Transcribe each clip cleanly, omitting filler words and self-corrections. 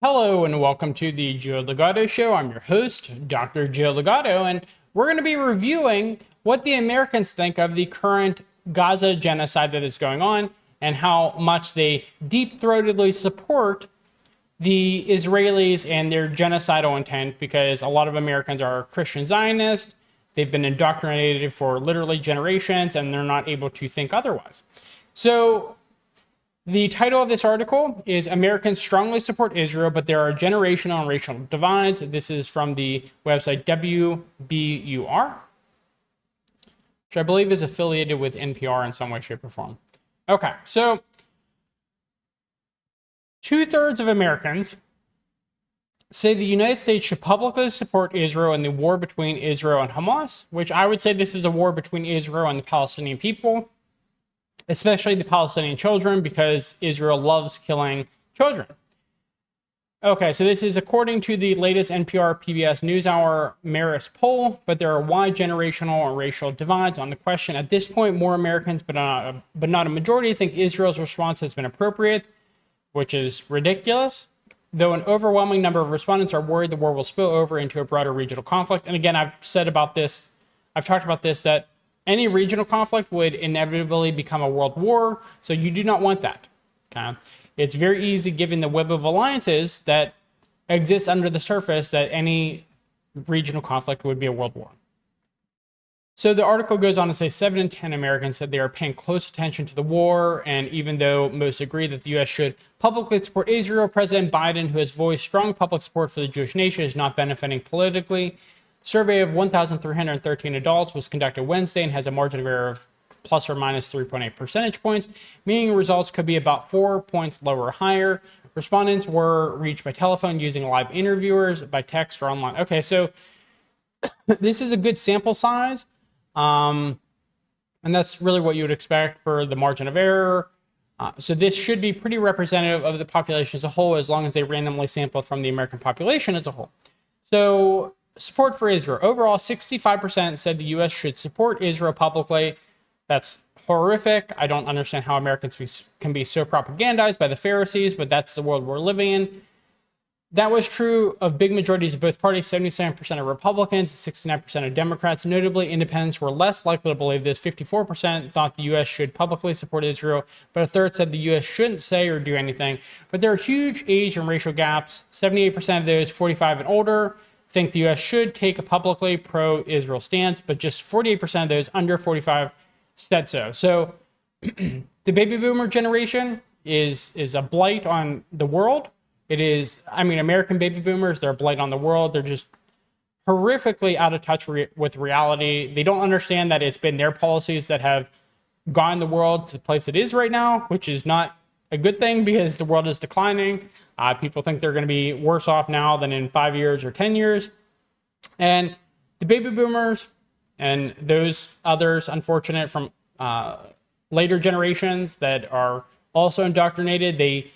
Hello and welcome to the Joe Ligato Show. I'm your host, Dr. Joe Ligato, and we're going to be reviewing what the Americans think of the current Gaza genocide that is going on and how much they deep-throatedly support the Israelis and their genocidal intent, because a lot of Americans are Christian Zionists. They've been indoctrinated for literally generations and they're not able to think otherwise. So the title of this article is Americans Strongly Support Israel, but There Are Generational and Racial Divides. This is from the website WBUR, which I believe is affiliated with NPR in some way, shape, or form. Okay, so 2/3 of Americans say the United States should publicly support Israel in the war between Israel and Hamas, which I would say this is a war between Israel and the Palestinian people, especially the Palestinian children, because Israel loves killing children. Okay, so this is according to the latest NPR PBS NewsHour Marist poll, but there are wide generational and racial divides on the question. At this point, more Americans, but not a majority, think Israel's response has been appropriate, which is ridiculous, though an overwhelming number of respondents are worried the war will spill over into a broader regional conflict. And again, I've talked about this, that any regional conflict would inevitably become a world war, so you do not want that. Okay? It's very easy, given the web of alliances that exist under the surface, that any regional conflict would be a world war. So the article goes on to say 7 in 10 Americans said they are paying close attention to the war, and even though most agree that the U.S. should publicly support Israel, President Biden, who has voiced strong public support for the Jewish nation, is not benefiting politically. Survey of 1,313 adults was conducted Wednesday and has a margin of error of plus or minus 3.8 percentage points, meaning results could be about 4 points lower or higher. Respondents were reached by telephone, using live interviewers, by text, or online. Okay, so this is a good sample size, and that's really what you would expect for the margin of error. So this should be pretty representative of the population as a whole, as long as they randomly sample from the American population as a whole. So support for Israel. Overall, 65% said the U.S. should support Israel publicly. That's horrific. I don't understand how Americans can be so propagandized by the Pharisees, but that's the world we're living in. That was true of big majorities of both parties. 77% of Republicans, 69% of Democrats. Notably, independents were less likely to believe this. 54% thought the U.S. should publicly support Israel, but a third said the U.S. shouldn't say or do anything. But there are huge age and racial gaps. 78% of those 45 and older think the U.S. should take a publicly pro-Israel stance, but just 48% of those under 45 said so. So the baby boomer generation is a blight on the world. It is, American baby boomers, they're a blight on the world. They're just horrifically out of touch with reality. They don't understand that it's been their policies that have gotten the world to the place it is right now, which is not a good thing, because the world is declining. People think they're going to be worse off now than in 5 years or 10 years. And the baby boomers and those others, unfortunate from later generations that are also indoctrinated, they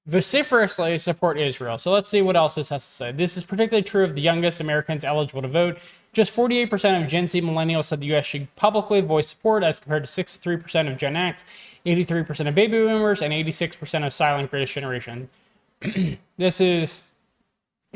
vociferously support Israel. So let's see what else this has to say. This is particularly true of the youngest Americans eligible to vote. Just 48% of Gen Z millennials said the U.S. should publicly voice support, as compared to 63% of Gen X, 83% of baby boomers, and 86% of silent greatest generation. It's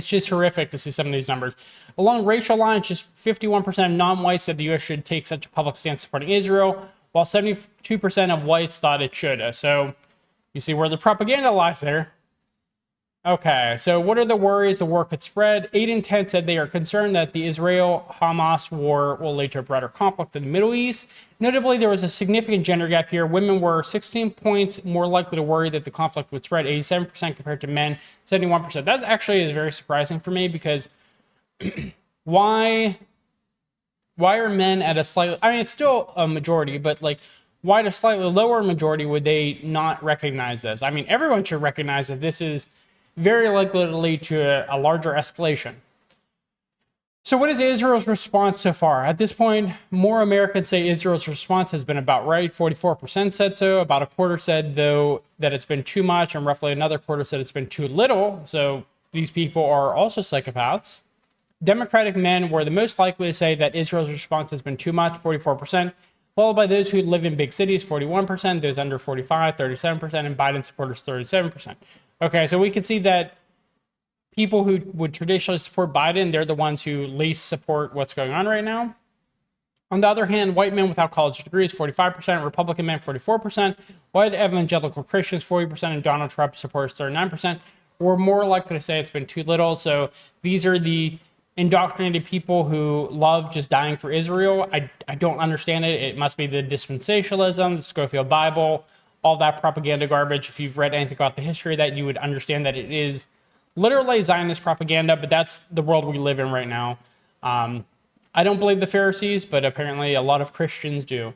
just horrific to see some of these numbers. Along racial lines, just 51% of non-whites said the U.S. should take such a public stance supporting Israel, while 72% of whites thought it should. So you see where the propaganda lies there. Okay, so what are the worries the war could spread? 8 in 10 said they are concerned that the Israel-Hamas war will lead to a broader conflict in the Middle East. Notably, there was a significant gender gap here. Women were 16 points more likely to worry that the conflict would spread, 87% compared to men, 71%. That actually is very surprising for me, because why are men at a slightly, it's still a majority, but why at a slightly lower majority would they not recognize this? Everyone should recognize that this is very likely to lead to a larger escalation. So what is Israel's response so far? At this point, more Americans say Israel's response has been about right. 44% said so. About a quarter said, though, that it's been too much, and roughly another quarter said it's been too little. So these people are also psychopaths. Democratic men were the most likely to say that Israel's response has been too much, 44%, followed by those who live in big cities, 41%, those under 45, 37%, and Biden supporters, 37%. Okay, so we can see that people who would traditionally support Biden, they're the ones who least support what's going on right now. On the other hand, white men without college degrees, 45%, Republican men, 44%, white evangelical Christians, 40%, and Donald Trump supporters, 39%. We're more likely to say it's been too little. So these are the indoctrinated people who love just dying for Israel. I don't understand it. It must be the dispensationalism, the Scofield Bible, all that propaganda garbage. If you've read anything about the history of that, you would understand that it is literally Zionist propaganda, but that's the world we live in right now. I don't believe the Pharisees, but apparently a lot of Christians do.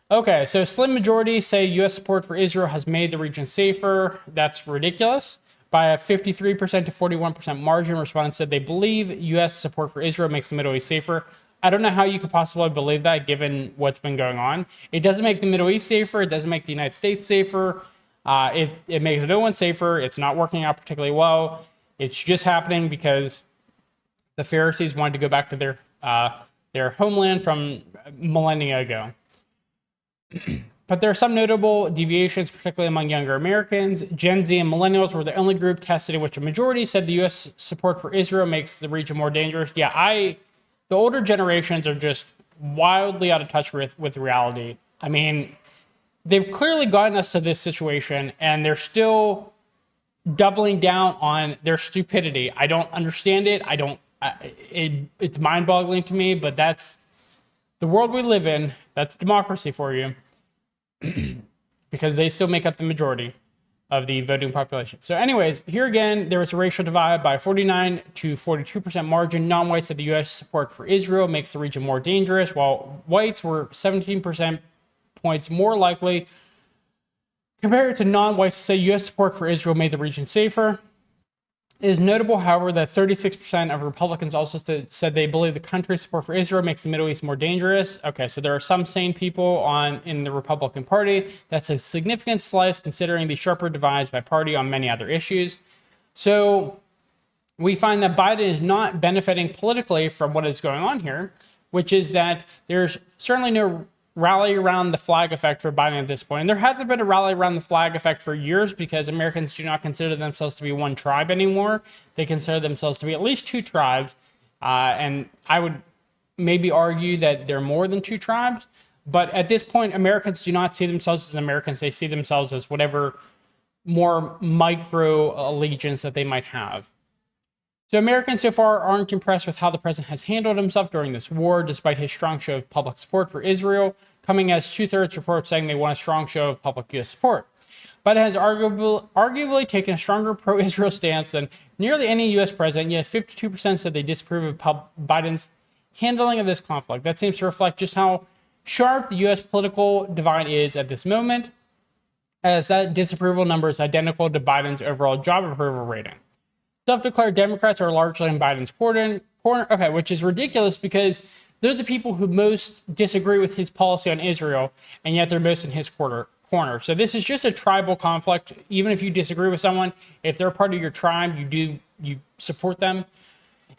Okay, so slim majority say U.S. support for Israel has made the region safer. That's ridiculous. By a 53% to 41% margin, respondents said they believe U.S. support for Israel makes the Middle East safer. I don't know how you could possibly believe that given what's been going on. It doesn't make the Middle East safer. It doesn't make the United States safer. It makes no one safer. It's not working out particularly well. It's just happening because the Pharisees wanted to go back to their homeland from millennia ago. But there are some notable deviations, particularly among younger Americans. Gen Z and millennials were the only group tested in which a majority said the U.S. support for Israel makes the region more dangerous. Yeah, the older generations are just wildly out of touch with reality. I mean, they've clearly gotten us to this situation, and they're still doubling down on their stupidity. I don't understand it. It's mind-boggling to me, but that's the world we live in. That's democracy for you. Because they still make up the majority of the voting population. So anyways, here again, there was a racial divide by 49 to 42% margin. Non-whites said the U.S. support for Israel makes the region more dangerous, while whites were 17% points more likely compared to non-whites to say U.S. support for Israel made the region safer. It is notable, however, that 36% of Republicans also said they believe the country's support for Israel makes the Middle East more dangerous. Okay, so there are some sane people in the Republican Party. That's a significant slice considering the sharper divides by party on many other issues. So we find that Biden is not benefiting politically from what is going on here, which is that there's certainly no rally around the flag effect for Biden at this point. And there hasn't been a rally around the flag effect for years because Americans do not consider themselves to be one tribe anymore. They consider themselves to be at least two tribes. And I would maybe argue that they're more than two tribes. But at this point, Americans do not see themselves as Americans. They see themselves as whatever more micro allegiance that they might have. So Americans so far aren't impressed with how the president has handled himself during this war, despite his strong show of public support for Israel, coming as 2/3 reports saying they want a strong show of public U.S. support. Biden has arguably taken a stronger pro-Israel stance than nearly any U.S. president, yet 52% said they disapprove of Biden's handling of this conflict. That seems to reflect just how sharp the U.S. political divide is at this moment, as that disapproval number is identical to Biden's overall job approval rating. Self-declared Democrats are largely in Biden's corner, okay, which is ridiculous because they're the people who most disagree with his policy on Israel, and yet they're most in his corner. So this is just a tribal conflict. Even if you disagree with someone, if they're part of your tribe, you support them.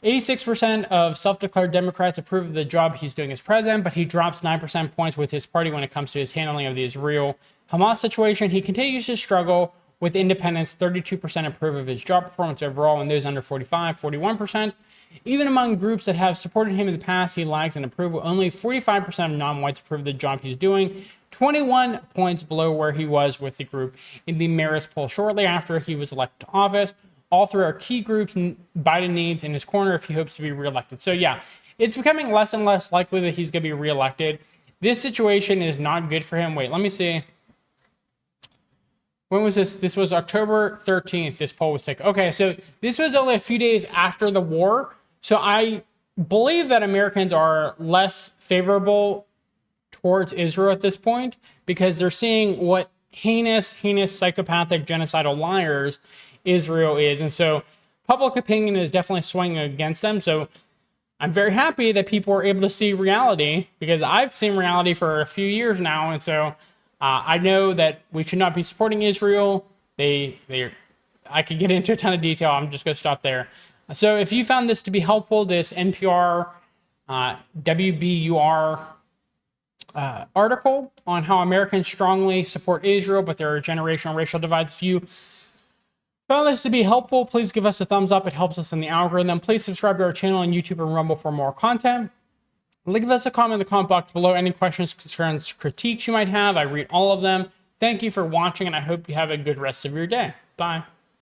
86% of self-declared Democrats approve of the job he's doing as president, but he drops 9% points with his party when it comes to his handling of the Israel-Hamas situation. He continues to struggle with independents. 32% approve of his job performance overall, and those under 45, 41%. Even among groups that have supported him in the past, he lags in approval. Only 45% of non-whites approve of the job he's doing, 21 points below where he was with the group in the Marist poll shortly after he was elected to office. All three are key groups Biden needs in his corner if he hopes to be reelected. So yeah, it's becoming less and less likely that he's going to be reelected. This situation is not good for him. Wait, let me see. When was this? This was October 13th, this poll was taken. Okay, so this was only a few days after the war. So I believe that Americans are less favorable towards Israel at this point because they're seeing what heinous, psychopathic, genocidal liars Israel is. And so public opinion is definitely swinging against them. So I'm very happy that people are able to see reality because I've seen reality for a few years now. And so I know that we should not be supporting Israel. I could get into a ton of detail. I'm just going to stop there. So if you found this to be helpful, this NPR WBUR article on how Americans strongly support Israel, but there are generational racial divides, if you Found this to be helpful, please give us a thumbs up. It helps us in the algorithm. Please subscribe to our channel on YouTube and Rumble for more content. Leave us a comment in the comment box below. Any questions, concerns, critiques you might have. I read all of them. Thank you for watching, and I hope you have a good rest of your day. Bye.